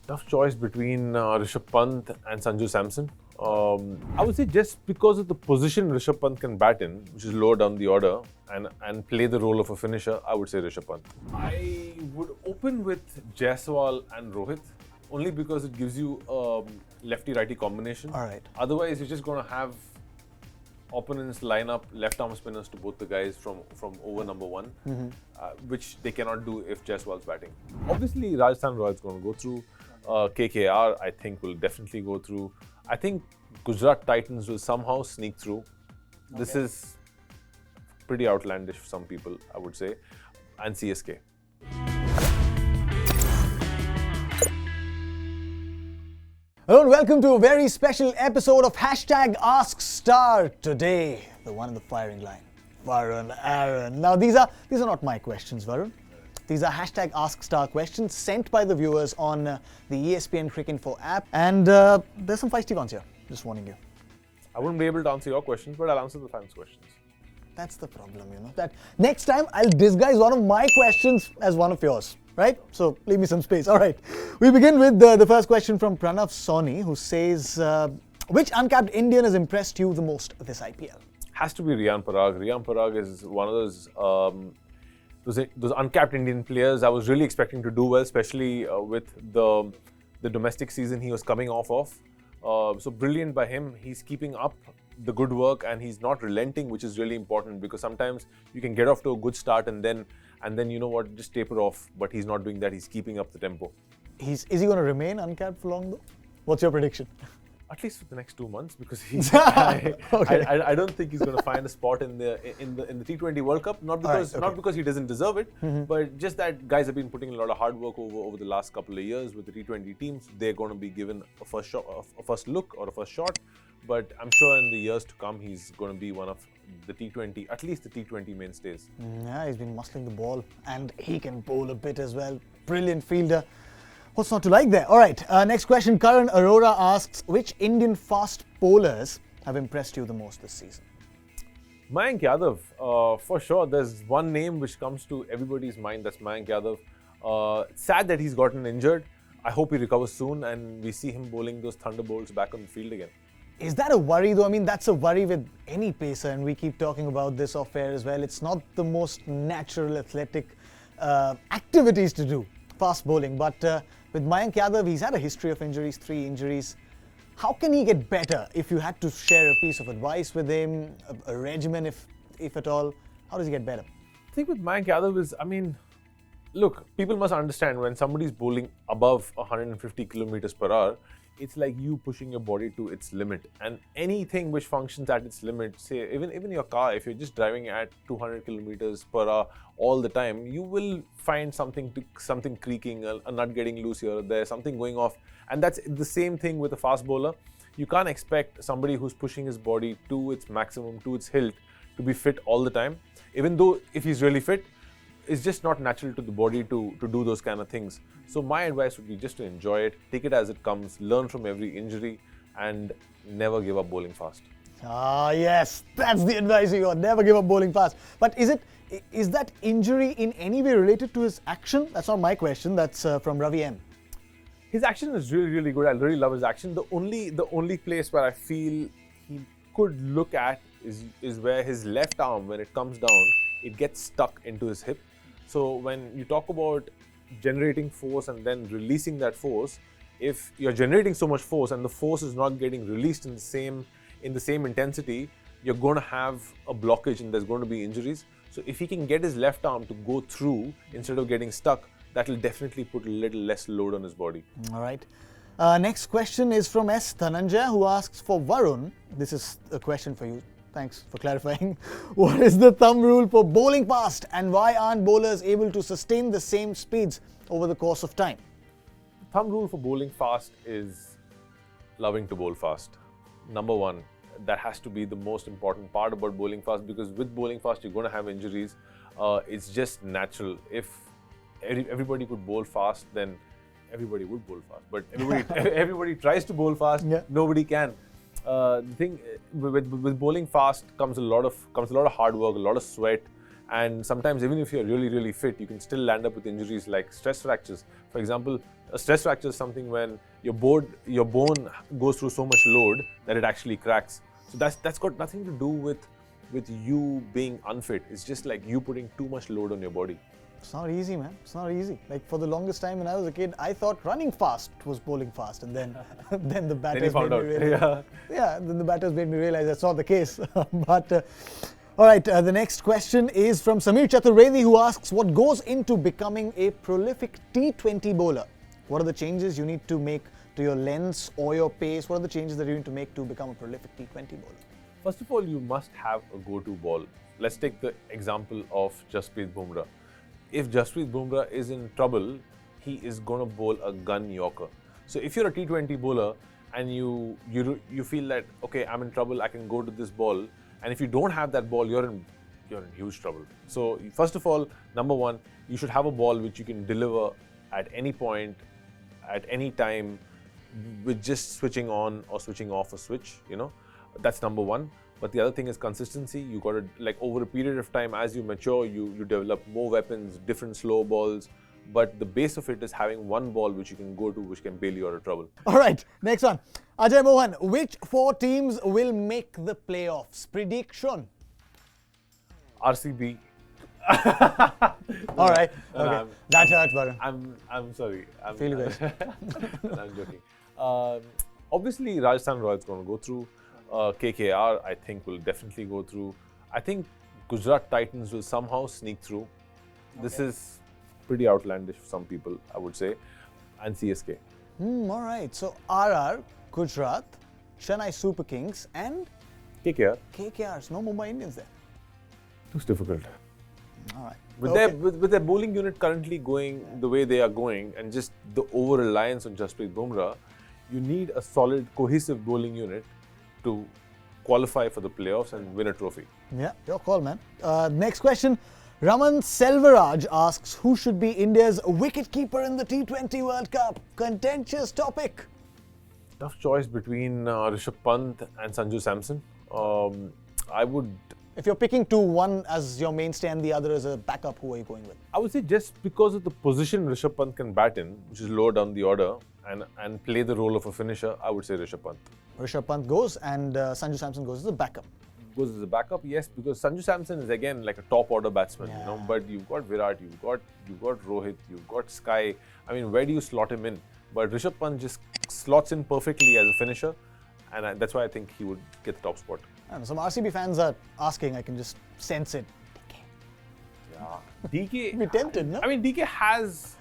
Tough choice between Rishabh Pant and Sanju Samson. I would say just because of the position Rishabh Pant can bat in, which is lower down the order, and play the role of a finisher, I would say Rishabh Pant. I would open with Jaiswal and Rohit, only because it gives you a lefty-righty combination. All right. Otherwise, you're just going to have opponents line up left-arm spinners to both the guys from over number one, which they cannot do if Jaiswal's batting. Obviously, Rajasthan Royals going to go through. KKR, I think, will definitely go through. I think Gujarat Titans will somehow sneak through. Okay. This is pretty outlandish for some people, I would say. And CSK. Hello and welcome to a very special episode of #AskStar. Today, the one in the firing line, Varun Aaron. Now, these are not my questions, Varun. These are #AskStar questions sent by the viewers on the ESPN Cricinfo app. And there's some feisty ones here, just warning you. I wouldn't be able to answer your questions, but I'll answer the fans' questions. That's the problem, you know. That next time, I'll disguise one of my questions as one of yours, right? So leave me some space. All right. We begin with the first question from Pranav Sony, who says, which uncapped Indian has impressed you the most this IPL? Has to be Riyan Parag. Riyan Parag is one of those uncapped Indian players I was really expecting to do well, especially with the domestic season he was coming off of. So brilliant by him. He's keeping up the good work and he's not relenting, which is really important because sometimes you can get off to a good start and then you know what, just taper off. But he's not doing that. He's keeping up the tempo. Is he going to remain uncapped for long though? What's your prediction? At least for the next 2 months, because I don't think he's going to find a spot in the T20 World Cup. Not because he doesn't deserve it, but just that guys have been putting a lot of hard work over the last couple of years with the T20 teams. They're going to be given a first look or a first shot. But I'm sure in the years to come, he's going to be one of the T20, at least the T20 mainstays. Yeah, he's been muscling the ball and he can bowl a bit as well. Brilliant fielder. What's not to like there? All right, next question. Karan Arora asks, which Indian fast bowlers have impressed you the most this season? Mayank Yadav, for sure. There's one name which comes to everybody's mind, that's Mayank Yadav. Sad that he's gotten injured. I hope he recovers soon and we see him bowling those thunderbolts back on the field again. Is that a worry though? I mean, that's a worry with any pacer, and we keep talking about this off air as well. It's not the most natural athletic activities to do, fast bowling, but with Mayank Yadav, he's had a history of injuries, 3 injuries. How can he get better? If you had to share a piece of advice with him, a regimen if at all, how does he get better? I think with Mayank Yadav is, look, people must understand when somebody's bowling above 150 kilometers per hour, it's like you pushing your body to its limit. And anything which functions at its limit, say even your car, if you're just driving at 200 kilometers per hour all the time, you will find something creaking, a nut getting loose here or there, something going off. And that's the same thing with a fast bowler. You can't expect somebody who's pushing his body to its maximum, to its hilt, to be fit all the time. Even though if he's really fit, it's just not natural to the body to do those kind of things. So my advice would be just to enjoy it, take it as it comes, learn from every injury and never give up bowling fast. Ah yes, that's the advice you got, never give up bowling fast. But is that injury in any way related to his action? That's not my question, that's from Ravi M. His action is really, really good. I really love his action. The only place where I feel he could look at is where his left arm, when it comes down, it gets stuck into his hip. So when you talk about generating force and then releasing that force, if you're generating so much force and the force is not getting released in the same intensity, you're going to have a blockage and there's going to be injuries. So if he can get his left arm to go through instead of getting stuck, that will definitely put a little less load on his body. All right. Next question is from S. Dhananjaya, who asks for Varun. This is a question for you. Thanks for clarifying. What is the thumb rule for bowling fast and why aren't bowlers able to sustain the same speeds over the course of time? The thumb rule for bowling fast is loving to bowl fast. Number one, that has to be the most important part about bowling fast, because with bowling fast, you're going to have injuries. It's just natural. If everybody could bowl fast, then everybody would bowl fast. But everybody tries to bowl fast, nobody can. The thing with bowling fast comes a lot of hard work, a lot of sweat, and sometimes even if you're really, really fit, you can still land up with injuries like stress fractures. For example, A stress fracture is something when your bone goes through so much load that it actually cracks. So that's got nothing to do with you being unfit. It's just like you putting too much load on your body. It's not easy, man. It's not easy. Like for the longest time when I was a kid, I thought running fast was bowling fast, and then then the batters made me realize. Yeah, then the batters made me realize that's not the case. But all right, the next question is from Samir Chaturvedi, who asks, what goes into becoming a prolific T20 bowler? What are the changes you need to make to your lengths or your pace? What are the changes that you need to make to become a prolific T20 bowler? First of all, you must have a go-to ball. Let's take the example of Jasprit Bumrah. If Jasprit Bumrah is in trouble, he is going to bowl a gun yorker. So if you're a T20 bowler and you feel that, okay, I'm in trouble, I can go to this ball, and if you don't have that ball, you're in huge trouble. So first of all, number one, you should have a ball which you can deliver at any point, at any time, with just switching on or switching off a switch, That's number one. But the other thing is consistency. You got to, like, over a period of time, as you mature, you develop more weapons, different slow balls. But the base of it is having one ball which you can go to, which can bail you out of trouble. All right, next one. Ajay Mohan, which 4 teams will make the playoffs? Prediction. RCB. All right. Okay. That hurt, Varun. I'm sorry. Feel very. I'm joking. Obviously, Rajasthan Royals going to go through. KKR, I think, will definitely go through. I think Gujarat Titans will somehow sneak through. Okay. This is pretty outlandish for some people, I would say. And CSK. All right. So RR, Gujarat, Chennai Super Kings, and KKR. KKRs. No Mumbai Indians there. Too difficult. All right. With their bowling unit currently going the way they are going, and just the over-reliance on Jasprit Bumrah, you need a solid, cohesive bowling unit to qualify for the playoffs and win a trophy. Yeah, your call, man. Next question. Raman Selvaraj asks, who should be India's wicket-keeper in the T20 World Cup? Contentious topic. Tough choice between Rishabh Pant and Sanju Samson. I would... If you're picking 2, one as your mainstay and the other as a backup, who are you going with? I would say just because of the position Rishabh Pant can bat in, which is lower down the order, and play the role of a finisher, I would say Rishabh Pant. Rishabh Pant goes and Sanju Samson goes as a backup. Goes as a backup, yes, because Sanju Samson is again like a top order batsman, But you've got Virat, you've got Rohit, you've got Sky. I mean, where do you slot him in? But Rishabh Pant just slots in perfectly as a finisher, and that's why I think he would get the top spot. Some RCB fans are asking, I can just sense it. DK. You'd be tempted, no? I mean, DK has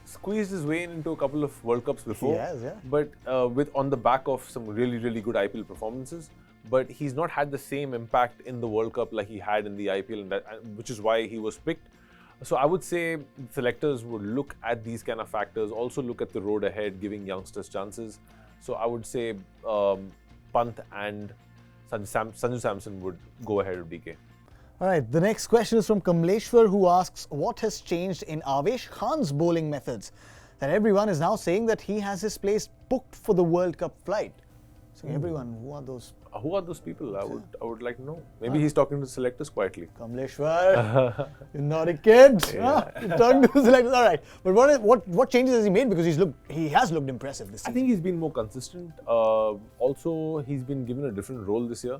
squeezed his way into a couple of World Cups before. He has, yeah. But on the back of some really, really good IPL performances. But he's not had the same impact in the World Cup like he had in the IPL, which is why he was picked. So I would say selectors would look at these kind of factors, also look at the road ahead, giving youngsters chances. So I would say Pant and Sanju Samson would go ahead of DK. All right, the next question is from Kamleshwar, who asks, what has changed in Avesh Khan's bowling methods? That everyone is now saying that he has his place booked for the World Cup flight. So everyone, who are those? Who are those people? I would like to know. Maybe he's talking to selectors quietly. Kamleshwar, you're not a kid. Yeah. You're talking to selectors. All right, but what changes has he made? Because he has looked impressive this season. I think he's been more consistent. Also, he's been given a different role this year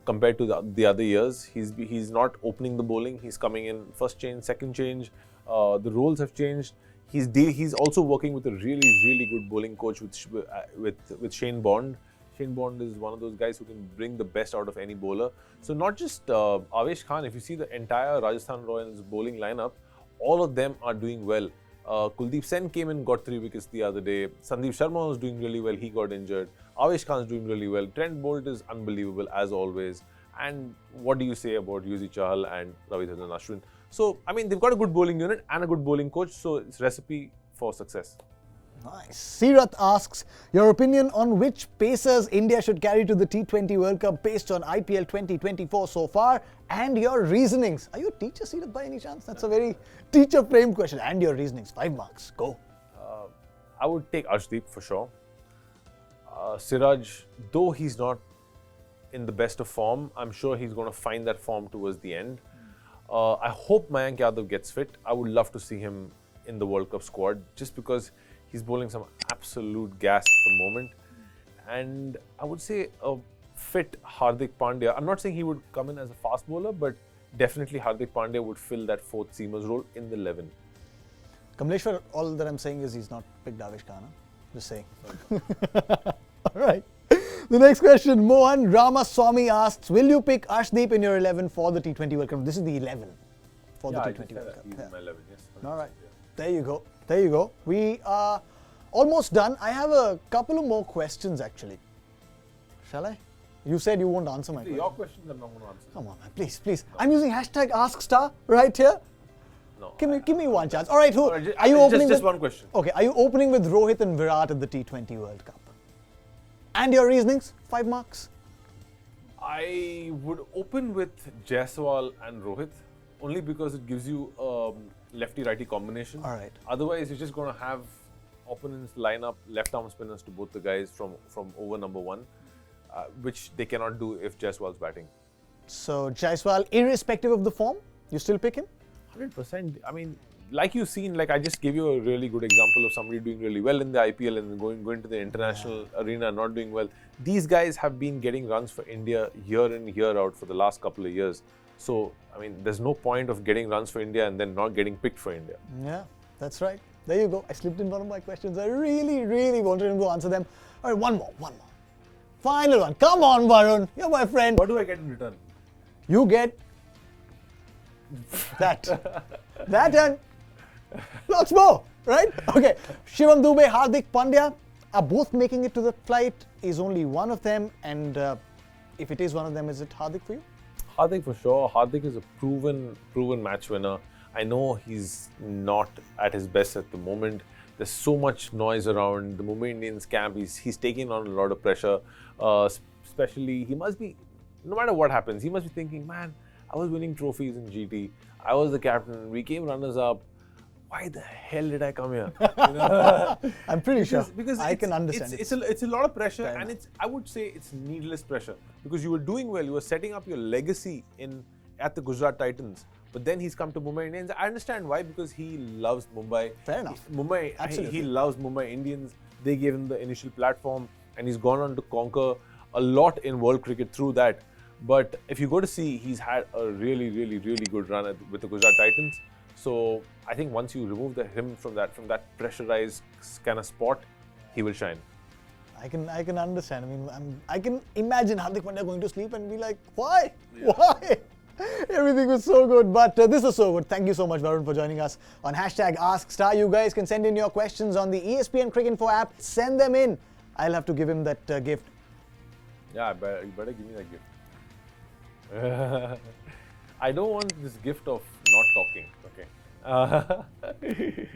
compared to the other years. He's not opening the bowling. He's coming in first change, second change. The roles have changed. He's also working with a really, really good bowling coach with Shane Bond. Shane Bond is one of those guys who can bring the best out of any bowler. So not just Avesh Khan, if you see the entire Rajasthan Royals bowling lineup, all of them are doing well. Kuldeep Sen came in, got 3 wickets the other day. Sandeep Sharma was doing really well, he got injured. Avesh Khan is doing really well. Trent Bolt is unbelievable as always. And what do you say about Yuzi Chahal and Ravichandran Ashwin? So, I mean, they've got a good bowling unit and a good bowling coach, so it's a recipe for success. Nice. Sirath asks, your opinion on which pacers India should carry to the T20 World Cup based on IPL 2024 so far, and your reasonings. Are you a teacher, Sirath, by any chance? That's a very teacher-framed question. And your reasonings. 5 marks. Go. I would take Arshdeep for sure. Siraj, though he's not in the best of form, I'm sure he's going to find that form towards the end. I hope Mayank Yadav gets fit. I would love to see him in the World Cup squad just because He's bowling some absolute gas at the moment. And I would say a fit Hardik Pandya. I'm not saying he would come in as a fast bowler, but definitely Hardik Pandya would fill that fourth seamer's role in the 11. Kamleshwar, all that I'm saying is he's not picked Davish Khan. Just saying. All right. The next question, Mohan Ramaswamy asks, will you pick Arshdeep in your 11 for the T20 World Cup? This is the 11 for the T20 World Cup. He's in my 11, yes. All right. There you go. There you go. We are almost done. I have a couple of more questions actually. Shall I? You said you won't answer my question. Your questions I'm not going to answer. Come on, man. Please, please. I'm using hashtag AskStar right here. No. Give me one chance. All right, who All right, are you opening just with? one question. Okay, are you opening with Rohit and Virat at the T20 World Cup? And your reasonings? 5 marks. I would open with Jaiswal and Rohit only because it gives you a lefty-righty combination. All right. Otherwise, you're just going to have opponents line up left-arm spinners to both the guys from over number 1, which they cannot do if Jaiswal's batting. So Jaiswal, irrespective of the form, you still pick him? 100%. I mean, like you've seen, like I just gave you a really good example of somebody doing really well in the IPL and going to the international arena and not doing well. These guys have been getting runs for India year in, year out for the last couple of years. So, I mean, there's no point of getting runs for India and then not getting picked for India. Yeah, that's right. There you go. I slipped in one of my questions. I really, really wanted him to answer them. All right, one more. Final one. Come on, Varun. You're my friend. What do I get in return? You get that. That and lots more, right? Okay. Shivam Dubey, Hardik Pandya are both making it to the flight. Is only one of them, and if it is one of them, is it Hardik for you? Hardik for sure. Hardik is a proven match winner. I know he's not at his best at the moment. There's so much noise around the Mumbai Indians camp. He's taking on a lot of pressure. Especially, he must be, no matter what happens, he must be thinking, man, I was winning trophies in GT. I was the captain. We came runners up. Why the hell did I come here? You know? I'm pretty sure. Because I can understand. It's a lot of pressure, and I would say it's needless pressure because you were doing well. You were setting up your legacy at the Gujarat Titans. But then he's come to Mumbai Indians. I understand why, because he loves Mumbai. Fair enough. Absolutely. He loves Mumbai Indians. They gave him the initial platform, and he's gone on to conquer a lot in world cricket through that. But if you go to see, he's had a really, really, really good run with the Gujarat Titans. So I think once you remove him from that pressurized kind of spot, he will shine. I can understand. I mean, I can imagine Hardik Pandya going to sleep and be like, why? Yeah. Why? Everything was so good, but this was so good. Thank you so much, Varun, for joining us on hashtag AskStar. You guys can send in your questions on the ESPN Cricket Info app. Send them in. I'll have to give him that gift. Yeah, you better give me that gift. I don't want this gift of not talking. Okay.